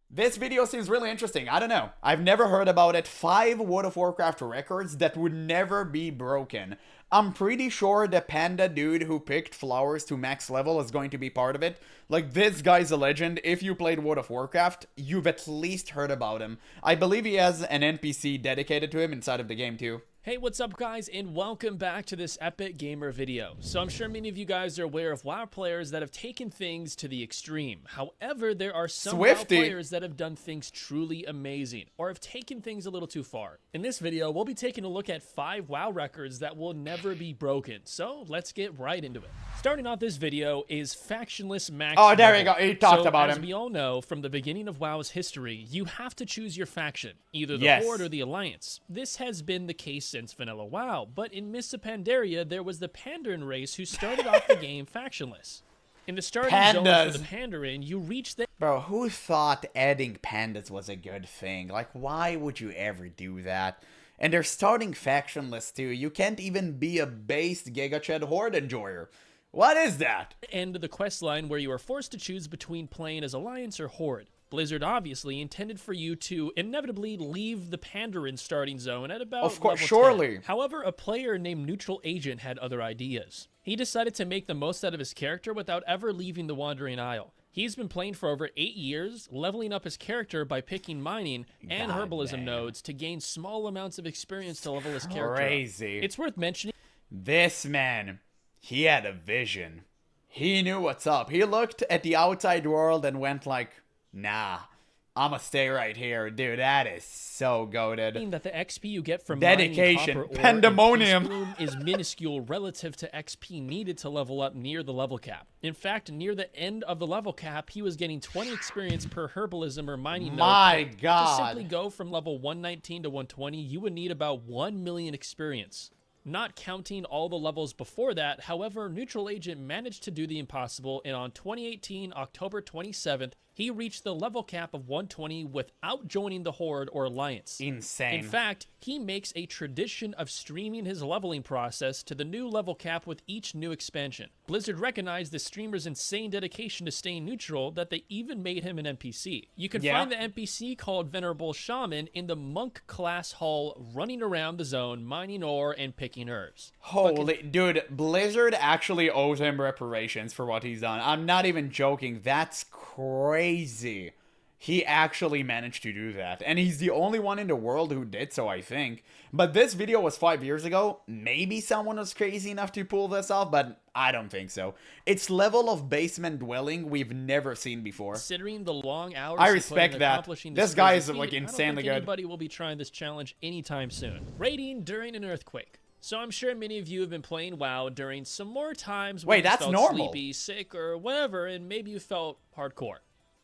This video seems really interesting. I don't know. I've never heard about it. 5 World of Warcraft records that would never be broken. I'm pretty sure the panda dude who picked flowers to max level is going to be part of it. Like, this guy's a legend. If you played World of Warcraft, you've at least heard about him. I believe he has an NPC dedicated to him inside of the game too. Hey, what's up guys, and welcome back to this Epic Gamer video. So I'm sure many of you guys are aware of WoW players that have taken things to the extreme. However, there are some WoW players that have done things truly amazing, or have taken things a little too far. In this video, we'll be taking a look at 5 WoW records that will never be broken. So let's get right into it. Starting off this video is Factionless Max. Oh, there we go. He talked about him. As we all know, from the beginning of WoW's history, you have to choose your faction, either the Horde or the Alliance. This has been the case since Vanilla WoW, but in Mists of Pandaria, there was the Pandaren race who started off the game factionless. In the starting zone for the Pandaren, you reach the— Bro, who thought adding pandas was a good thing? Like, why would you ever do that? And they're starting factionless too. You can't even be a based GigaChad Horde enjoyer. What is that? End of the quest line where you are forced to choose between playing as Alliance or Horde. Blizzard obviously intended for you to inevitably leave the Pandaren starting zone at about of course, level surely. 10. However, a player named Neutral Agent had other ideas. He decided to make the most out of his character without ever leaving the Wandering Isle. He's been playing for over 8 years, leveling up his character by picking mining and herbalism nodes to gain small amounts of experience to level his character up. It's worth mentioning— this man, he had a vision. He knew what's up. He looked at the outside world and went like, nah, I'ma stay right here. Dude, that is so goated. That the XP you get from dedication, mining copper pandemonium is minuscule relative to XP needed to level up near the level cap. In fact, near the end of the level cap, he was getting 20 experience per herbalism or mining node. My God. To simply go from level 119 to 120, you would need about 1 million experience. Not counting all the levels before that, however, Neutral Agent managed to do the impossible, and on 2018, October 27th, he reached the level cap of 120 without joining the Horde or Alliance. Insane. In fact, he makes a tradition of streaming his leveling process to the new level cap with each new expansion. Blizzard recognized the streamer's insane dedication to staying neutral that they even made him an NPC. You can find the NPC called Venerable Shaman in the Monk class hall running around the zone, mining ore and picking herbs. Holy, dude, Blizzard actually owes him reparations for what he's done. I'm not even joking. That's crazy. He actually managed to do that. And he's the only one in the world who did so, I think. But this video was 5 years ago. Maybe someone was crazy enough to pull this off, but I don't think so. It's level of basement dwelling we've never seen before. Considering the long hours I respect that. This guy is like insanely good. Anybody will be trying this challenge anytime soon. Raiding during an earthquake. So I'm sure many of you have been playing WoW during some more times when you felt sleepy, sick, or whatever, and maybe you felt hardcore.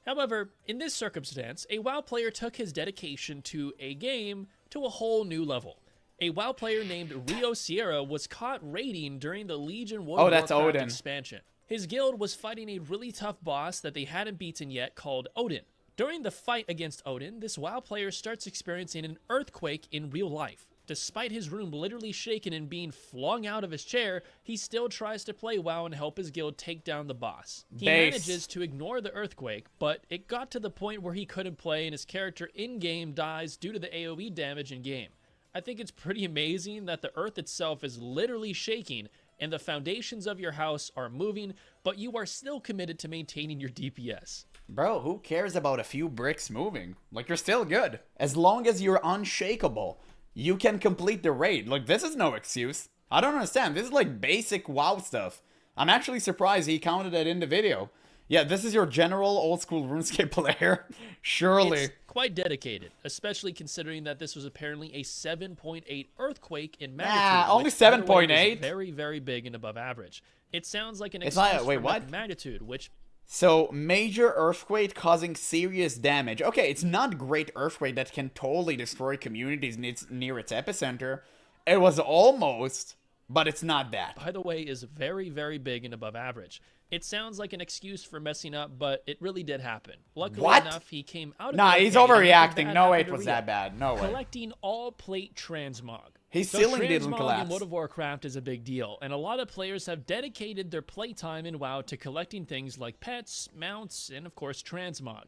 However, in this circumstance, a WoW player took his dedication to a game to a whole new level. A WoW player named Rio Sierra was caught raiding during the Legion World of Warcraft expansion. His guild was fighting a really tough boss that they hadn't beaten yet called Odin. During the fight against Odin, this WoW player starts experiencing an earthquake in real life. Despite his room literally shaken and being flung out of his chair, he still tries to play WoW and help his guild take down the boss. He manages to ignore the earthquake, but it got to the point where he couldn't play and his character in-game dies due to the AoE damage in-game. I think it's pretty amazing that the earth itself is literally shaking and the foundations of your house are moving, but you are still committed to maintaining your DPS. Bro, who cares about a few bricks moving? Like, you're still good. As long as you're unshakable, you can complete the raid. Like, this is no excuse. I don't understand. This is like basic WoW stuff. I'm actually surprised he counted it in the video. Yeah, this is your general old school RuneScape player. Surely. It's quite dedicated, especially considering that this was apparently a 7.8 earthquake in magnitude. Only 7.8? Very, very big and above average. It sounds like an excuse for magnitude, which... So, major earthquake causing serious damage. Okay, it's not great earthquake that can totally destroy communities near its epicenter. It was almost, but it's not that. By the way, is very, very big and above average. It sounds like an excuse for messing up, but it really did happen. Luckily enough, he came out of Nah, he's overreacting. No way it was that bad. No way. Collecting all plate transmog. His ceiling didn't collapse. In World of Warcraft is a big deal, and a lot of players have dedicated their playtime in WoW to collecting things like pets, mounts, and of course transmog.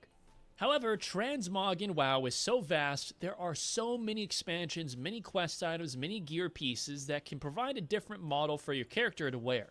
However, transmog in WoW is so vast, there are so many expansions, many quest items, many gear pieces that can provide a different model for your character to wear.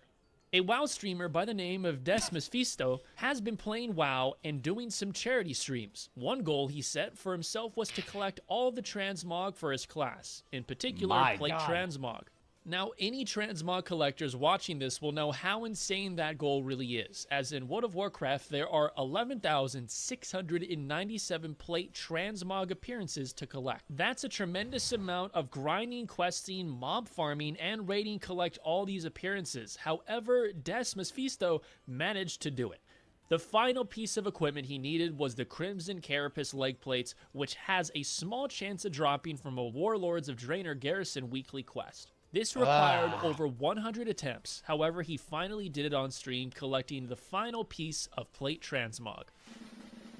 A WoW streamer by the name of Desmosfisto has been playing WoW and doing some charity streams. One goal he set for himself was to collect all the transmog for his class, in particular plate transmog. Now, any transmog collectors watching this will know how insane that goal really is, as in World of Warcraft there are 11,697 plate transmog appearances to collect. That's a tremendous amount of grinding, questing, mob farming, and raiding collect all these appearances. However, Desmosfisto managed to do it. The final piece of equipment he needed was the Crimson Carapace leg plates, which has a small chance of dropping from a Warlords of Draenor Garrison weekly quest. This required over 100 attempts. However, he finally did it on stream, collecting the final piece of plate transmog.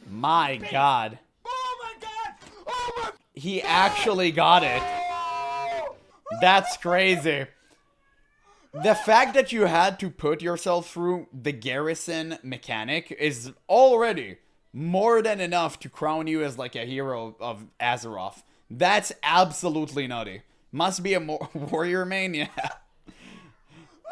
My God. Oh my God! Oh my! He actually got it. That's crazy. The fact that you had to put yourself through the garrison mechanic is already more than enough to crown you as like a hero of Azeroth. That's absolutely nutty. Must be a warrior main, yeah.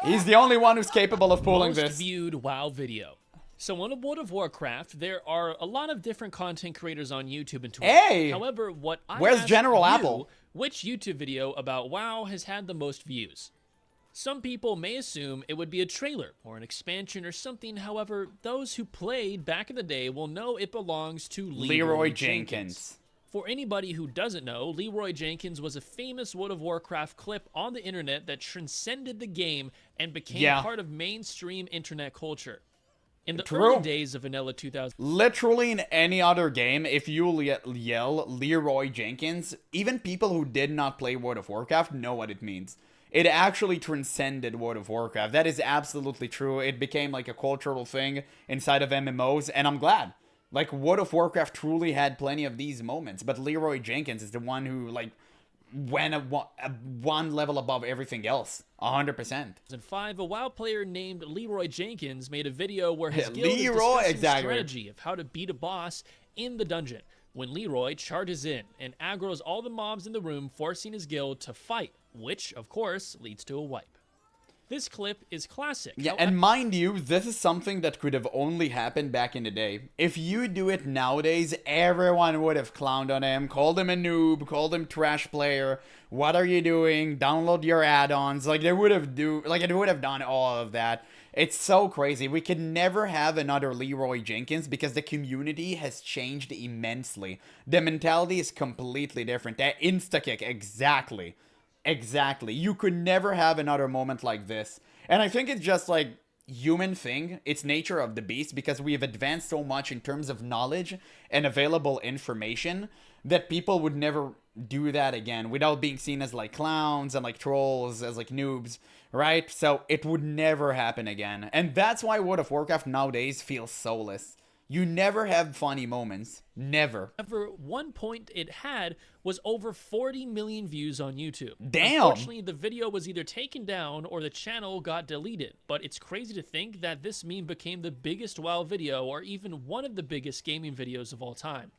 He's the only one who's capable of pulling this. Most viewed WoW video. So in World of Warcraft, there are a lot of different content creators on YouTube and Twitch. Hey! However, what I where's asked GeneralApple? you, which YouTube video about WoW has had the most views? Some people may assume it would be a trailer or an expansion or something. However, those who played back in the day will know it belongs to Leroy Jenkins. For anybody who doesn't know, Leroy Jenkins was a famous World of Warcraft clip on the internet that transcended the game and became part of mainstream internet culture. In the early days of Vanilla 2000... Literally in any other game, if you yell Leroy Jenkins, even people who did not play World of Warcraft know what it means. It actually transcended World of Warcraft. That is absolutely true. It became like a cultural thing inside of MMOs, and I'm glad. Like, World of Warcraft truly had plenty of these moments, but Leroy Jenkins is the one who, like, went one level above everything else. 100%. In 2005, a WoW player named Leroy Jenkins made a video where his guild is discussing strategy of how to beat a boss in the dungeon, when Leroy charges in and aggroes all the mobs in the room, forcing his guild to fight, which, of course, leads to a wipe. This clip is classic. Yeah, and mind you, this is something that could have only happened back in the day. If you do it nowadays, everyone would have clowned on him, called him a noob, called him trash player. What are you doing? Download your add-ons. Like, it would have done all of that. It's so crazy. We could never have another Leroy Jenkins because the community has changed immensely. The mentality is completely different. That insta-kick, exactly. Exactly. You could never have another moment like this. And I think it's just like human thing. It's nature of the beast because we have advanced so much in terms of knowledge and available information that people would never do that again without being seen as like clowns and like trolls, as like noobs, right? So it would never happen again. And that's why World of Warcraft nowadays feels soulless. You never have funny moments. Never. However, one point it had was over 40 million views on YouTube. Damn! Unfortunately, the video was either taken down or the channel got deleted. But it's crazy to think that this meme became the biggest WoW video or even one of the biggest gaming videos of all time.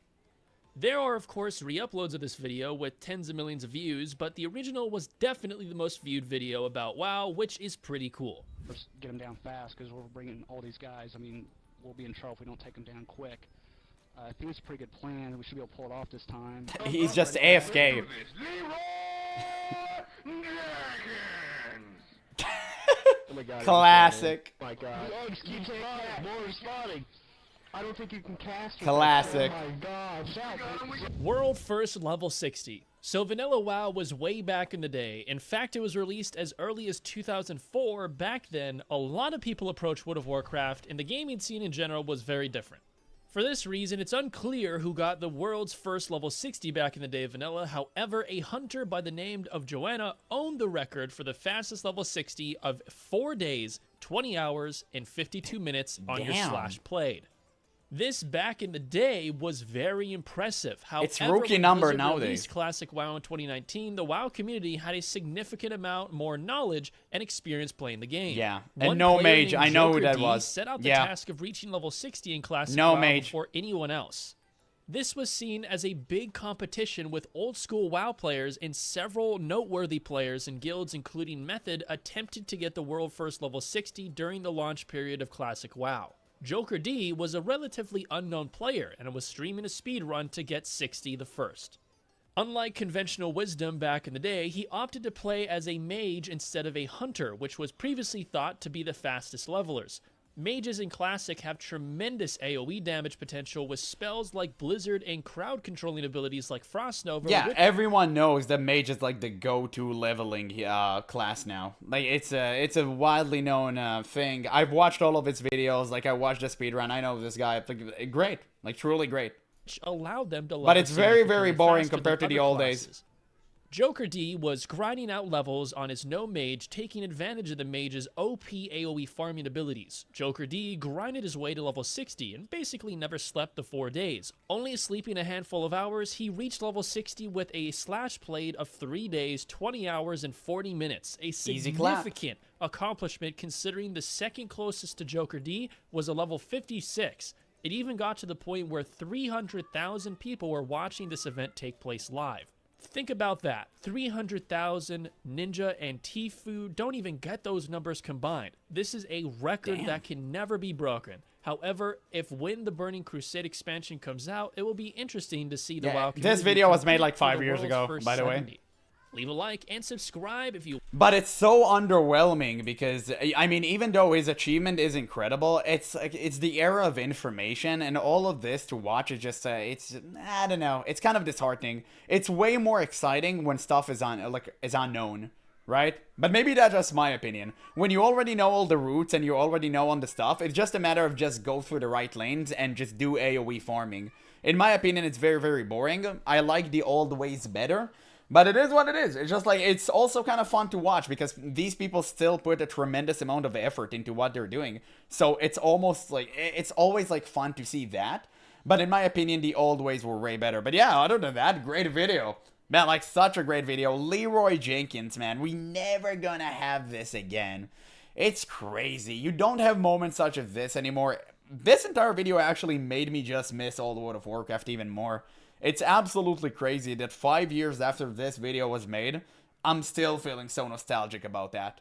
There are, of course, re-uploads of this video with tens of millions of views, but the original was definitely the most viewed video about WoW, which is pretty cool. Let's get them down fast because we're bringing all these guys. I mean, we'll be in trouble if we don't take them down quick. I think it's a pretty good plan. We should be able to pull it off this time. He's just AFK. Classic. My God. Keep saying more spotting. I don't think you can cast it. Classic. Oh my God. World first level 60. So Vanilla WoW was way back in the day. In fact, it was released as early as 2004. Back then, a lot of people approached World of Warcraft, and the gaming scene in general was very different. For this reason, it's unclear who got the world's first level 60 back in the day of Vanilla. However, a hunter by the name of Joanna owned the record for the fastest level 60 of 4 days, 20 hours, and 52 minutes on your /played. This back in the day was very impressive. However, it's rookie number nowadays. Classic WoW in 2019, the WoW community had a significant amount more knowledge and experience playing the game. Yeah, and no mage. I know who that was. Set out the task of reaching level 60 in Classic WoW before anyone else. This was seen as a big competition with old school WoW players, and several noteworthy players and guilds including Method attempted to get the world first level 60 during the launch period of Classic WoW. Joker D was a relatively unknown player and was streaming a speedrun to get 60 the first. Unlike conventional wisdom back in the day, he opted to play as a mage instead of a hunter, which was previously thought to be the fastest levelers. Mages in Classic have tremendous AoE damage potential with spells like Blizzard and crowd controlling abilities like Frost Nova. Yeah, everyone knows that mage is like the go-to leveling class now. Like it's a widely known thing. I've watched all of his videos. Like I watched the speedrun. I know this guy. Like great, like truly great. Allowed them to level, but it's very, very boring compared to the old days. Joker D was grinding out levels on his no mage, taking advantage of the mage's OP AoE farming abilities. Joker D grinded his way to level 60 and basically never slept the 4 days. Only sleeping a handful of hours, he reached level 60 with a slash played of 3 days, 20 hours, and 40 minutes. A significant accomplishment considering the second closest to Joker D was a level 56. It even got to the point where 300,000 people were watching this event take place live. Think about that. 300,000 Ninja and Tfue don't even get those numbers combined. This is a record that can never be broken. However, when the Burning Crusade expansion comes out, it will be interesting to see the WoW community. This video was made like 5 years ago, by the way. Leave a like and subscribe if you... But it's so underwhelming because, I mean, even though his achievement is incredible, it's the era of information, and all of this to watch is just, I don't know, it's kind of disheartening. It's way more exciting when stuff is unknown, right? But maybe that's just my opinion. When you already know all the routes and you already know all the stuff, it's just a matter of just go through the right lanes and just do AoE farming. In my opinion, it's very, very boring. I like the old ways better. But it is what it is. It's just like, it's also kind of fun to watch because these people still put a tremendous amount of effort into what they're doing. So it's almost like, it's always like fun to see that. But in my opinion, the old ways were way better. But yeah, other than that, great video. Man, like such a great video. Leroy Jenkins, man, we never gonna have this again. It's crazy. You don't have moments such as this anymore. This entire video actually made me just miss old World of Warcraft even more. It's absolutely crazy that 5 years after this video was made, I'm still feeling so nostalgic about that.